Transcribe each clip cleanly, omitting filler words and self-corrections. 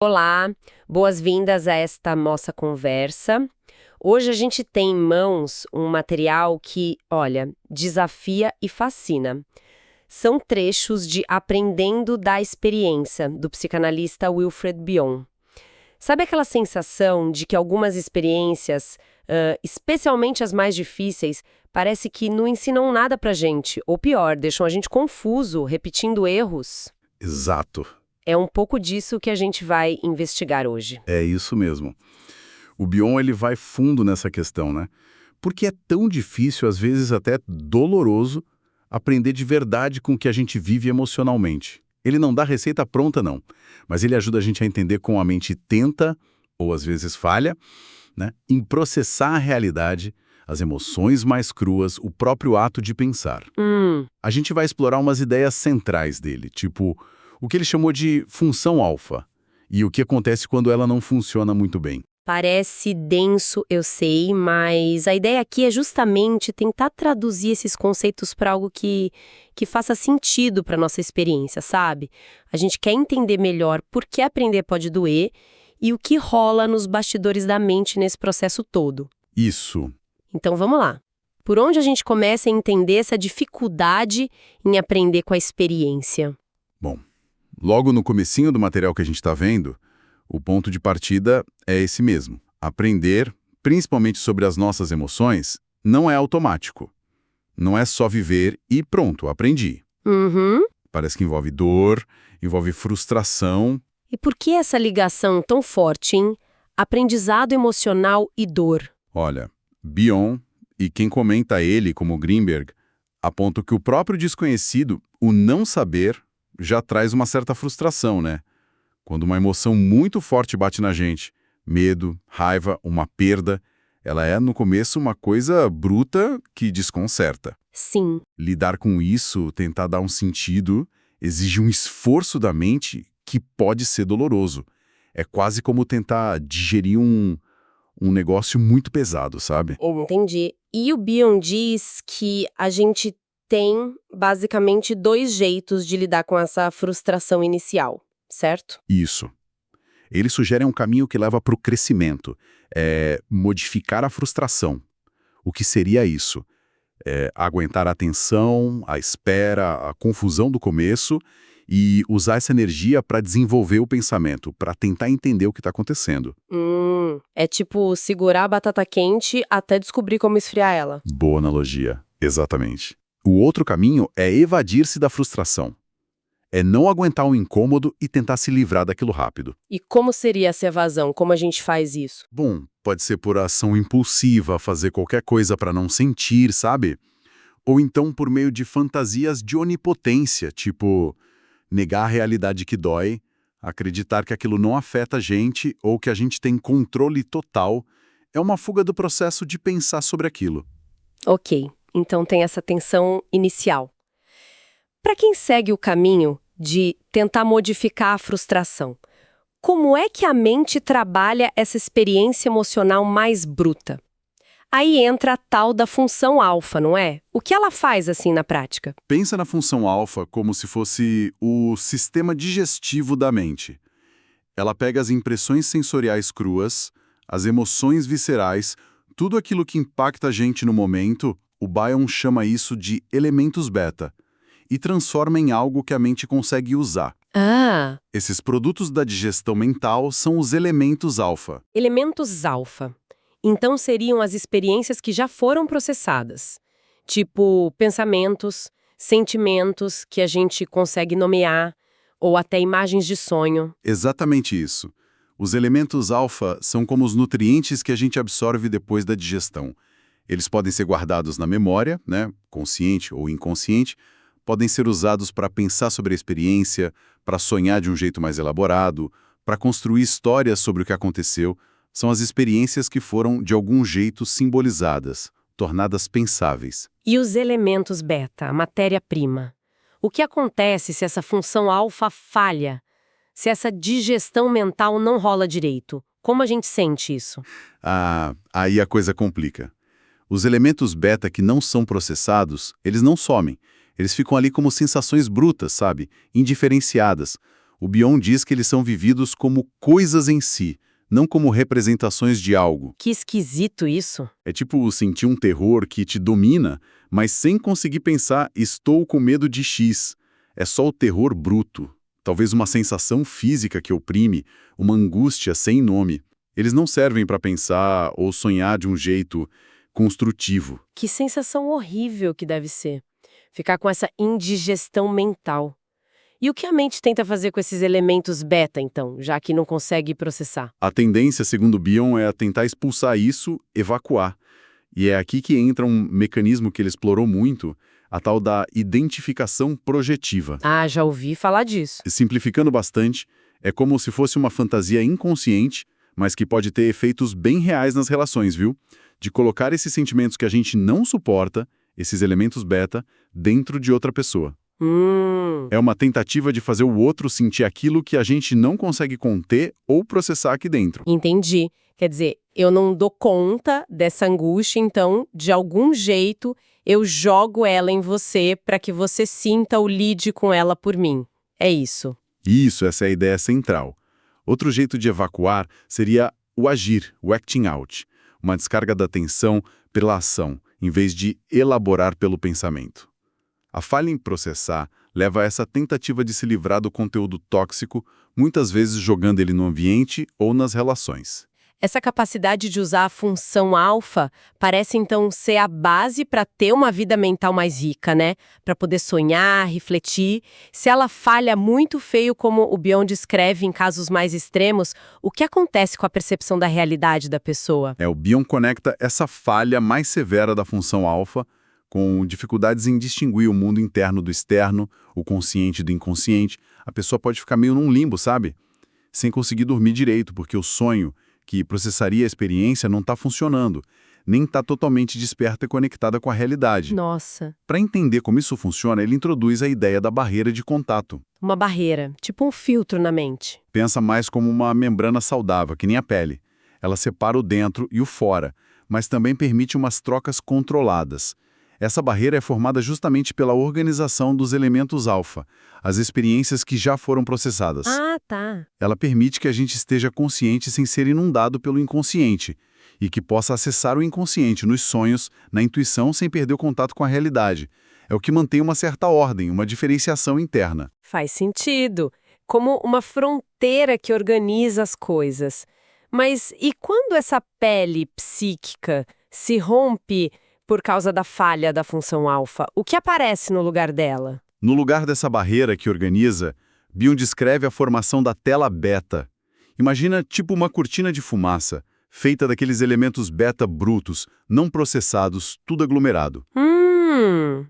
Olá, boas-vindas a esta nossa conversa. Hoje a gente tem em mãos um material que, olha, desafia e fascina. São trechos de Aprendendo da Experiência, do psicanalista Wilfred Bion. Sabe aquela sensação de que algumas experiências, especialmente as mais difíceis, parece que não ensinam nada pra gente, ou pior, deixam a gente confuso, repetindo erros? Exato. É um pouco disso que a gente vai investigar hoje. É isso mesmo. O Bion ele vai fundo nessa questão, né? Porque é tão difícil, às vezes até doloroso, aprender de verdade com o que a gente vive emocionalmente. Ele não dá receita pronta, não, mas ele ajuda a gente a entender como a mente tenta, ou às vezes falha, né, em processar a realidade, as emoções mais cruas, o próprio ato de pensar. A gente vai explorar umas ideias centrais dele, tipo o que ele chamou de função alfa, e o que acontece quando ela não funciona muito bem. Parece denso, eu sei, mas a ideia aqui é justamente tentar traduzir esses conceitos para algo que faça sentido para nossa experiência, sabe? A gente quer entender melhor por que aprender pode doer e o que rola nos bastidores da mente nesse processo todo. Isso. Então vamos lá. Por onde a gente começa a entender essa dificuldade em aprender com a experiência? Bom, logo no comecinho do material que a gente está vendo, o ponto de partida é esse mesmo. Aprender, principalmente sobre as nossas emoções, não é automático. Não é só viver e pronto, aprendi. Uhum. Parece que envolve dor, envolve frustração. E por que essa ligação tão forte, hein? Aprendizado emocional e dor. Olha, Bion e quem comenta ele, como Greenberg, apontam que o próprio desconhecido, o não saber, já traz uma certa frustração, né? Quando uma emoção muito forte bate na gente, medo, raiva, uma perda, ela é, no começo, uma coisa bruta que desconcerta. Sim. Lidar com isso, tentar dar um sentido, exige um esforço da mente que pode ser doloroso. É quase como tentar digerir um negócio muito pesado, sabe? Entendi. E o Bion diz que a gente tem, basicamente, dois jeitos de lidar com essa frustração inicial, certo? Isso. Ele sugere um caminho que leva para o crescimento, modificar a frustração. O que seria isso? Aguentar a tensão, a espera, a confusão do começo e usar essa energia para desenvolver o pensamento, para tentar entender o que está acontecendo. É tipo segurar a batata quente até descobrir como esfriar ela. Boa analogia. Exatamente. O outro caminho é evadir-se da frustração. É não aguentar o incômodo e tentar se livrar daquilo rápido. E como seria essa evasão? Como a gente faz isso? Bom, pode ser por ação impulsiva, fazer qualquer coisa para não sentir, sabe? Ou então por meio de fantasias de onipotência, tipo negar a realidade que dói, acreditar que aquilo não afeta a gente ou que a gente tem controle total, é uma fuga do processo de pensar sobre aquilo. Ok, então tem essa tensão inicial. Para quem segue o caminho de tentar modificar a frustração, como é que a mente trabalha essa experiência emocional mais bruta? Aí entra a tal da função alfa, não é? O que ela faz assim na prática? Pensa na função alfa como se fosse o sistema digestivo da mente. Ela pega as impressões sensoriais cruas, as emoções viscerais, tudo aquilo que impacta a gente no momento, o Bion chama isso de elementos beta, e transforma em algo que a mente consegue usar. Ah, Esses produtos da digestão mental são os elementos alfa. elementos alfa. Então seriam as experiências que já foram processadas. Tipo pensamentos, sentimentos que a gente consegue nomear, ou até imagens de sonho. Exatamente isso. Os elementos alfa são como os nutrientes que a gente absorve depois da digestão. Eles podem ser guardados na memória, né, consciente ou inconsciente, podem ser usados para pensar sobre a experiência, para sonhar de um jeito mais elaborado, para construir histórias sobre o que aconteceu. São as experiências que foram, de algum jeito, simbolizadas, tornadas pensáveis. E os elementos beta, a matéria-prima? O que acontece se essa função alfa falha? Se essa digestão mental não rola direito? Como a gente sente isso? Aí a coisa complica. Os elementos beta que não são processados, eles não somem. Eles ficam ali como sensações brutas, sabe? Indiferenciadas. O Bion diz que eles são vividos como coisas em si, não como representações de algo. Que esquisito isso. É tipo sentir um terror que te domina, mas sem conseguir pensar, estou com medo de X. É só o terror bruto. Talvez uma sensação física que oprime, uma angústia sem nome. Eles não servem para pensar ou sonhar de um jeito construtivo. Que sensação horrível que deve ser. Ficar com essa indigestão mental. E o que a mente tenta fazer com esses elementos beta, então, já que não consegue processar? A tendência, segundo Bion, é tentar expulsar isso, evacuar. E é aqui que entra um mecanismo que ele explorou muito, a tal da identificação projetiva. Ah, já ouvi falar disso. Simplificando bastante, é como se fosse uma fantasia inconsciente, mas que pode ter efeitos bem reais nas relações, viu? De colocar esses sentimentos que a gente não suporta, esses elementos beta, dentro de outra pessoa. É uma tentativa de fazer o outro sentir aquilo que a gente não consegue conter ou processar aqui dentro. Entendi. Quer dizer, eu não dou conta dessa angústia, então, de algum jeito, eu jogo ela em você para que você sinta ou lide com ela por mim. É isso. Isso, essa é a ideia central. Outro jeito de evacuar seria o agir, o acting out. Uma descarga da tensão pela ação, em vez de elaborar pelo pensamento. A falha em processar leva a essa tentativa de se livrar do conteúdo tóxico, muitas vezes jogando ele no ambiente ou nas relações. Essa capacidade de usar a função alfa parece então ser a base para ter uma vida mental mais rica, né? Para poder sonhar, refletir. Se ela falha muito feio, como o Bion descreve em casos mais extremos, o que acontece com a percepção da realidade da pessoa? O Bion conecta essa falha mais severa da função alfa com dificuldades em distinguir o mundo interno do externo, o consciente do inconsciente. A pessoa pode ficar meio num limbo, sabe? Sem conseguir dormir direito, porque o sonho que processaria a experiência não está funcionando, nem está totalmente desperta e conectada com a realidade. Nossa. Para entender como isso funciona, ele introduz a ideia da barreira de contato. Uma barreira, tipo um filtro na mente. Pensa mais como uma membrana saudável, que nem a pele. Ela separa o dentro e o fora, mas também permite umas trocas controladas. Essa barreira é formada justamente pela organização dos elementos alfa, as experiências que já foram processadas. Ah, tá. Ela permite que a gente esteja consciente sem ser inundado pelo inconsciente e que possa acessar o inconsciente nos sonhos, na intuição, sem perder o contato com a realidade. É o que mantém uma certa ordem, uma diferenciação interna. Faz sentido. Como uma fronteira que organiza as coisas. Mas e quando essa pele psíquica se rompe por causa da falha da função alfa, o que aparece no lugar dela? No lugar dessa barreira que organiza, Bion descreve a formação da tela beta. Imagina tipo uma cortina de fumaça, feita daqueles elementos beta brutos, não processados, tudo aglomerado.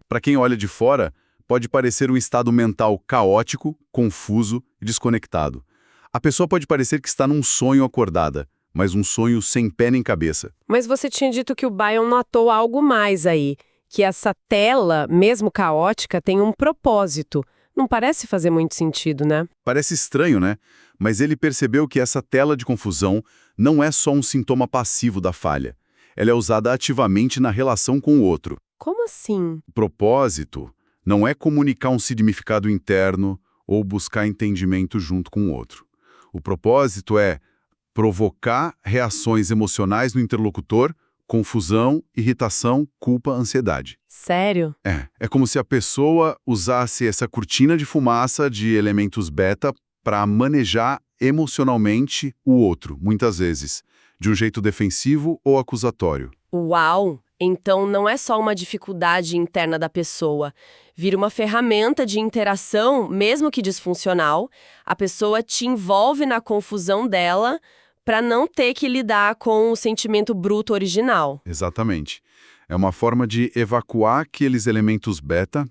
Para quem olha de fora, pode parecer um estado mental caótico, confuso e desconectado. A pessoa pode parecer que está num sonho acordada, mas um sonho sem pé nem cabeça. Mas você tinha dito que o Bion notou algo mais aí, que essa tela, mesmo caótica, tem um propósito. Não parece fazer muito sentido, né? Parece estranho, né? Mas ele percebeu que essa tela de confusão não é só um sintoma passivo da falha. Ela é usada ativamente na relação com o outro. Como assim? O propósito não é comunicar um significado interno ou buscar entendimento junto com o outro. O propósito é provocar reações emocionais no interlocutor, confusão, irritação, culpa, ansiedade. Sério? É como se a pessoa usasse essa cortina de fumaça de elementos beta para manejar emocionalmente o outro, muitas vezes, de um jeito defensivo ou acusatório. Uau! Então não é só uma dificuldade interna da pessoa. Vira uma ferramenta de interação, mesmo que disfuncional. A pessoa te envolve na confusão dela para não ter que lidar com o sentimento bruto original. Exatamente. É uma forma de evacuar aqueles elementos beta,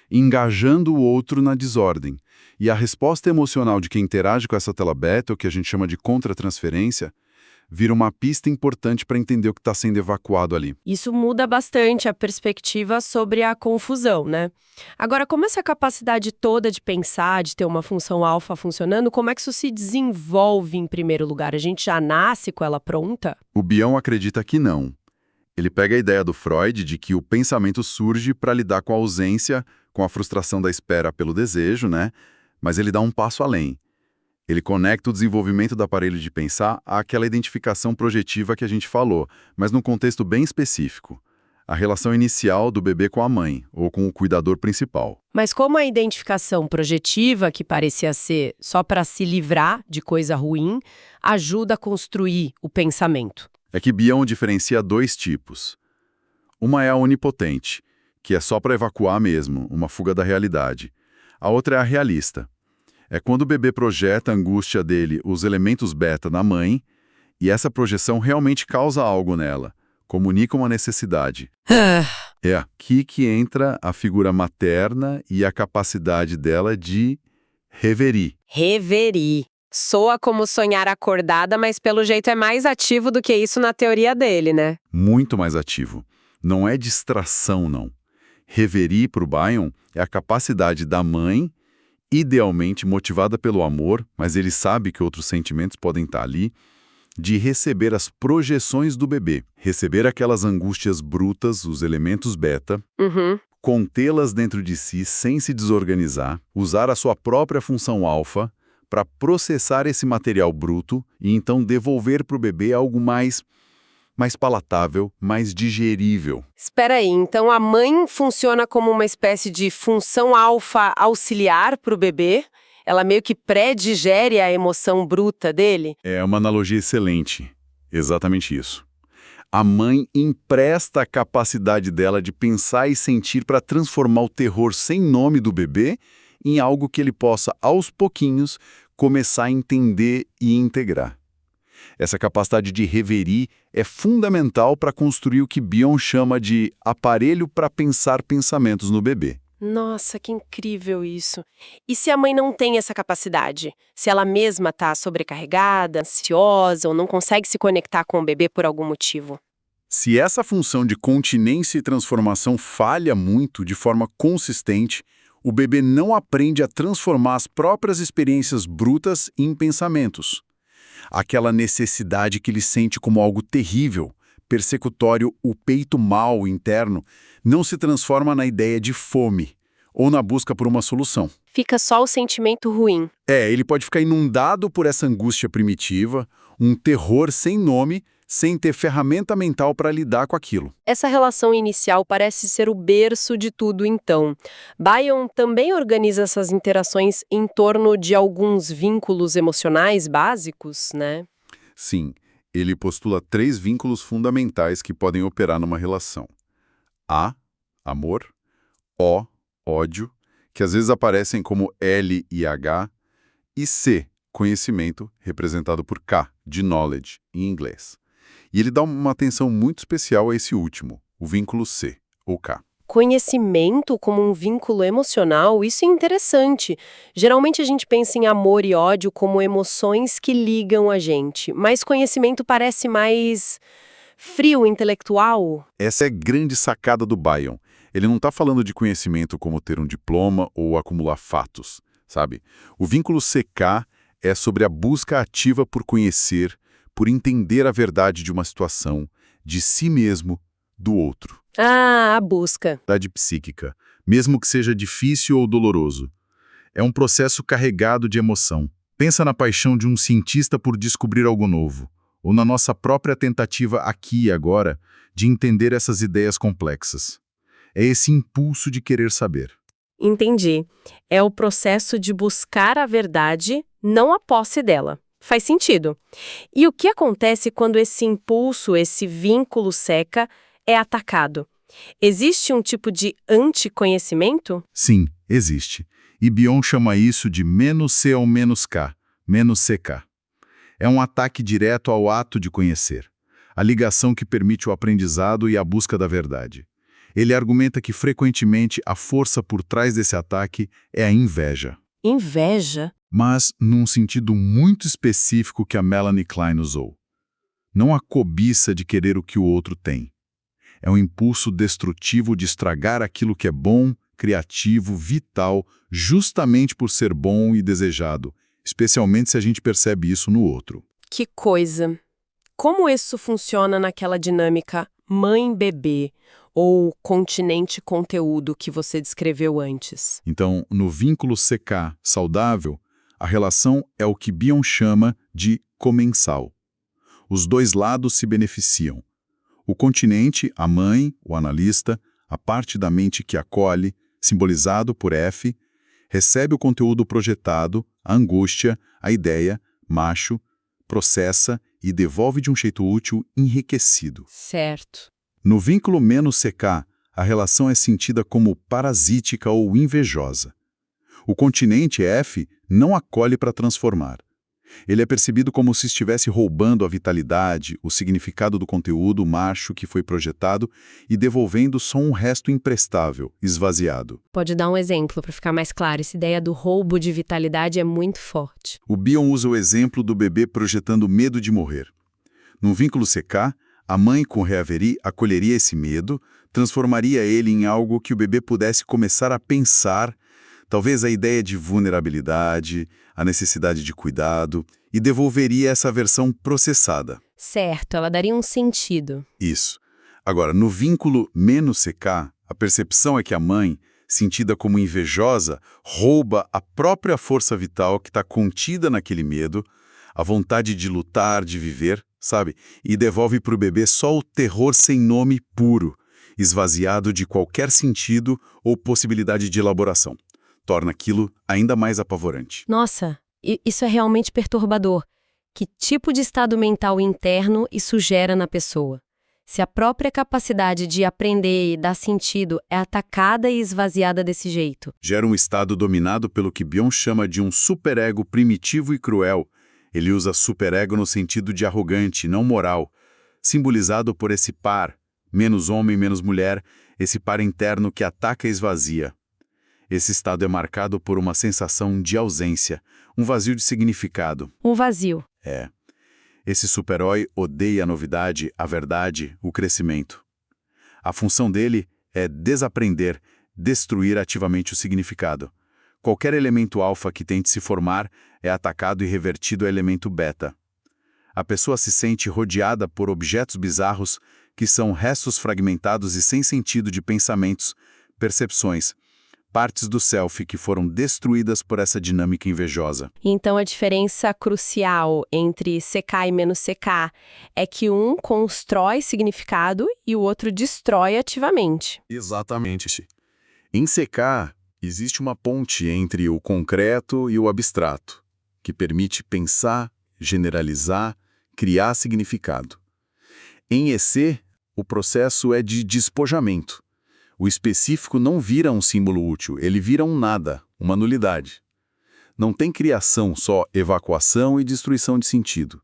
engajando o outro na desordem. E a resposta emocional de quem interage com essa tela beta, o que a gente chama de contratransferência, vira uma pista importante para entender o que está sendo evacuado ali. Isso muda bastante a perspectiva sobre a confusão, né? Agora, como essa capacidade toda de pensar, de ter uma função alfa funcionando, como é que isso se desenvolve em primeiro lugar? A gente já nasce com ela pronta? O Bion acredita que não. Ele pega a ideia do Freud de que o pensamento surge para lidar com a ausência, com a frustração da espera pelo desejo, né? Mas ele dá um passo além. Ele conecta o desenvolvimento do aparelho de pensar àquela identificação projetiva que a gente falou, mas num contexto bem específico. A relação inicial do bebê com a mãe, ou com o cuidador principal. Mas como a identificação projetiva, que parecia ser só para se livrar de coisa ruim, ajuda a construir o pensamento? É que Bion diferencia dois tipos. Uma é a onipotente, que é só para evacuar mesmo, uma fuga da realidade. A outra é a realista. É quando o bebê projeta a angústia dele, os elementos beta na mãe, e essa projeção realmente causa algo nela, comunica uma necessidade. É aqui que entra a figura materna e a capacidade dela de reverir. Reverir. Soa como sonhar acordada, mas pelo jeito é mais ativo do que isso na teoria dele, né? Muito mais ativo. Não é distração, não. Reverir para o Bion é a capacidade da mãe, idealmente motivada pelo amor, mas ele sabe que outros sentimentos podem estar ali, de receber as projeções do bebê, receber aquelas angústias brutas, os elementos beta, contê-las dentro de si sem se desorganizar, usar a sua própria função alfa para processar esse material bruto e então devolver para o bebê algo mais palatável, mais digerível. Espera aí, então a mãe funciona como uma espécie de função alfa auxiliar para o bebê? Ela meio que pré-digere a emoção bruta dele? É uma analogia excelente. Exatamente isso. A mãe empresta a capacidade dela de pensar e sentir para transformar o terror sem nome do bebê em algo que ele possa, aos pouquinhos, começar a entender e integrar. Essa capacidade de reverir é fundamental para construir o que Bion chama de aparelho para pensar pensamentos no bebê. Nossa, que incrível isso. E se a mãe não tem essa capacidade? Se ela mesma está sobrecarregada, ansiosa ou não consegue se conectar com o bebê por algum motivo? Se essa função de continência e transformação falha muito de forma consistente, o bebê não aprende a transformar as próprias experiências brutas em pensamentos. Aquela necessidade que ele sente como algo terrível, persecutório, o peito mau interno, não se transforma na ideia de fome ou na busca por uma solução. Fica só o sentimento ruim. Ele pode ficar inundado por essa angústia primitiva, um terror sem nome, sem ter ferramenta mental para lidar com aquilo. Essa relação inicial parece ser o berço de tudo, então. Bion também organiza essas interações em torno de alguns vínculos emocionais básicos, né? Sim, ele postula 3 vínculos fundamentais que podem operar numa relação. A, amor, O, ódio, que às vezes aparecem como L e H, e C, conhecimento, representado por K, de knowledge, em inglês. E ele dá uma atenção muito especial a esse último, o vínculo C, ou K. Conhecimento como um vínculo emocional, isso é interessante. Geralmente a gente pensa em amor e ódio como emoções que ligam a gente, mas conhecimento parece mais frio, intelectual. Essa é a grande sacada do Bion. Ele não está falando de conhecimento como ter um diploma ou acumular fatos, sabe? O vínculo CK é sobre a busca ativa por conhecer, por entender a verdade de uma situação, de si mesmo, do outro. Ah, a busca. Verdade psíquica, mesmo que seja difícil ou doloroso. É um processo carregado de emoção. Pensa na paixão de um cientista por descobrir algo novo, ou na nossa própria tentativa aqui e agora de entender essas ideias complexas. É esse impulso de querer saber. Entendi. É o processo de buscar a verdade, não a posse dela. Faz sentido. E o que acontece quando esse impulso, esse vínculo seca, é atacado? Existe um tipo de anticonhecimento? Sim, existe. E Bion chama isso de menos C ao menos K, menos CK. É um ataque direto ao ato de conhecer, a ligação que permite o aprendizado e a busca da verdade. Ele argumenta que, frequentemente, a força por trás desse ataque é a inveja. Inveja? Mas num sentido muito específico que a Melanie Klein usou. Não a cobiça de querer o que o outro tem. É um impulso destrutivo de estragar aquilo que é bom, criativo, vital, justamente por ser bom e desejado, especialmente se a gente percebe isso no outro. Que coisa! Como isso funciona naquela dinâmica mãe-bebê ou continente-conteúdo que você descreveu antes? Então, no vínculo CK saudável, A relação é o que Bion chama de comensal. Os dois lados se beneficiam. O continente, a mãe, o analista, a parte da mente que acolhe, simbolizado por F, recebe o conteúdo projetado, a angústia, a ideia, macho, processa e devolve de um jeito útil enriquecido. Certo. No vínculo menos CK, a relação é sentida como parasítica ou invejosa. O continente F não acolhe para transformar. Ele é percebido como se estivesse roubando a vitalidade, o significado do conteúdo macho que foi projetado e devolvendo só um resto imprestável, esvaziado. Pode dar um exemplo para ficar mais claro? Essa ideia do roubo de vitalidade é muito forte. O Bion usa o exemplo do bebê projetando medo de morrer. No vínculo CK, a mãe com Reverie acolheria esse medo, transformaria ele em algo que o bebê pudesse começar a pensar, talvez a ideia de vulnerabilidade, a necessidade de cuidado, e devolveria essa versão processada. Certo, ela daria um sentido. Isso. Agora, no vínculo menos CK, a percepção é que a mãe, sentida como invejosa, rouba a própria força vital que está contida naquele medo, a vontade de lutar, de viver, sabe? E devolve para o bebê só o terror sem nome puro, esvaziado de qualquer sentido ou possibilidade de elaboração. Torna aquilo ainda mais apavorante. Nossa, isso é realmente perturbador. Que tipo de estado mental interno isso gera na pessoa? Se a própria capacidade de aprender e dar sentido é atacada e esvaziada desse jeito. Gera um estado dominado pelo que Bion chama de um superego primitivo e cruel. Ele usa superego no sentido de arrogante, não moral, simbolizado por esse par, menos homem, menos mulher, esse par interno que ataca e esvazia. Esse estado é marcado por uma sensação de ausência, um vazio de significado. Um vazio. É. Esse super-herói odeia a novidade, a verdade, o crescimento. A função dele é desaprender, destruir ativamente o significado. Qualquer elemento alfa que tente se formar é atacado e revertido a elemento beta. A pessoa se sente rodeada por objetos bizarros que são restos fragmentados e sem sentido de pensamentos, percepções, partes do self que foram destruídas por essa dinâmica invejosa. Então a diferença crucial entre CK e menos CK é que um constrói significado e o outro destrói ativamente. Exatamente. Em CK, existe uma ponte entre o concreto e o abstrato, que permite pensar, generalizar, criar significado. Em EC, o processo é de despojamento. O específico não vira um símbolo útil, ele vira um nada, uma nulidade. Não tem criação, só evacuação e destruição de sentido.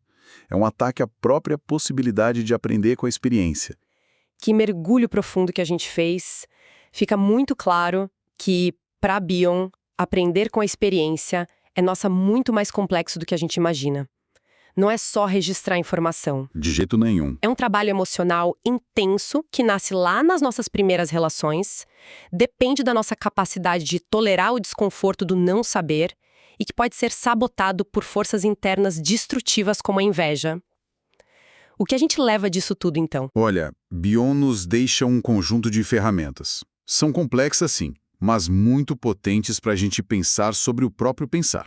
É um ataque à própria possibilidade de aprender com a experiência. Que mergulho profundo que a gente fez. Fica muito claro que, para Bion, aprender com a experiência é muito mais complexo do que a gente imagina. Não é só registrar informação. De jeito nenhum. É um trabalho emocional intenso que nasce lá nas nossas primeiras relações, depende da nossa capacidade de tolerar o desconforto do não saber e que pode ser sabotado por forças internas destrutivas como a inveja. O que a gente leva disso tudo, então? Olha, Bion nos deixa um conjunto de ferramentas. São complexas, sim, mas muito potentes para a gente pensar sobre o próprio pensar.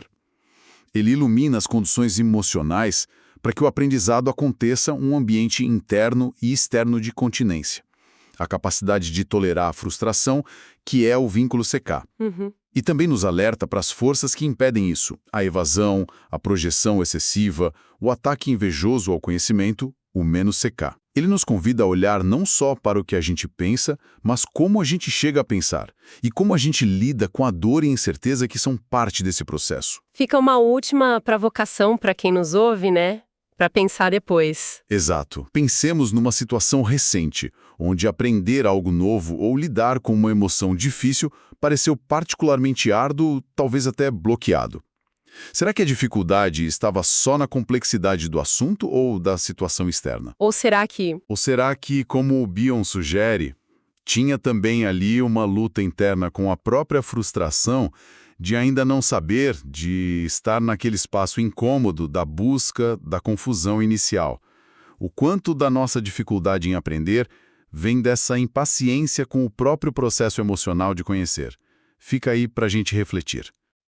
Ele ilumina as condições emocionais para que o aprendizado aconteça um ambiente interno e externo de continência. A capacidade de tolerar a frustração, que é o vínculo CK. E também nos alerta para as forças que impedem isso, a evasão, a projeção excessiva, o ataque invejoso ao conhecimento, o menos CK. Ele nos convida a olhar não só para o que a gente pensa, mas como a gente chega a pensar e como a gente lida com a dor e incerteza que são parte desse processo. Fica uma última provocação para quem nos ouve, né? Para pensar depois. Exato. Pensemos numa situação recente, onde aprender algo novo ou lidar com uma emoção difícil pareceu particularmente árduo, talvez até bloqueado. Será que a dificuldade estava só na complexidade do assunto ou da situação externa? Ou será que, como o Bion sugere, tinha também ali uma luta interna com a própria frustração de ainda não saber, de estar naquele espaço incômodo da busca, da confusão inicial? O quanto da nossa dificuldade em aprender vem dessa impaciência com o próprio processo emocional de conhecer? Fica aí para a gente refletir.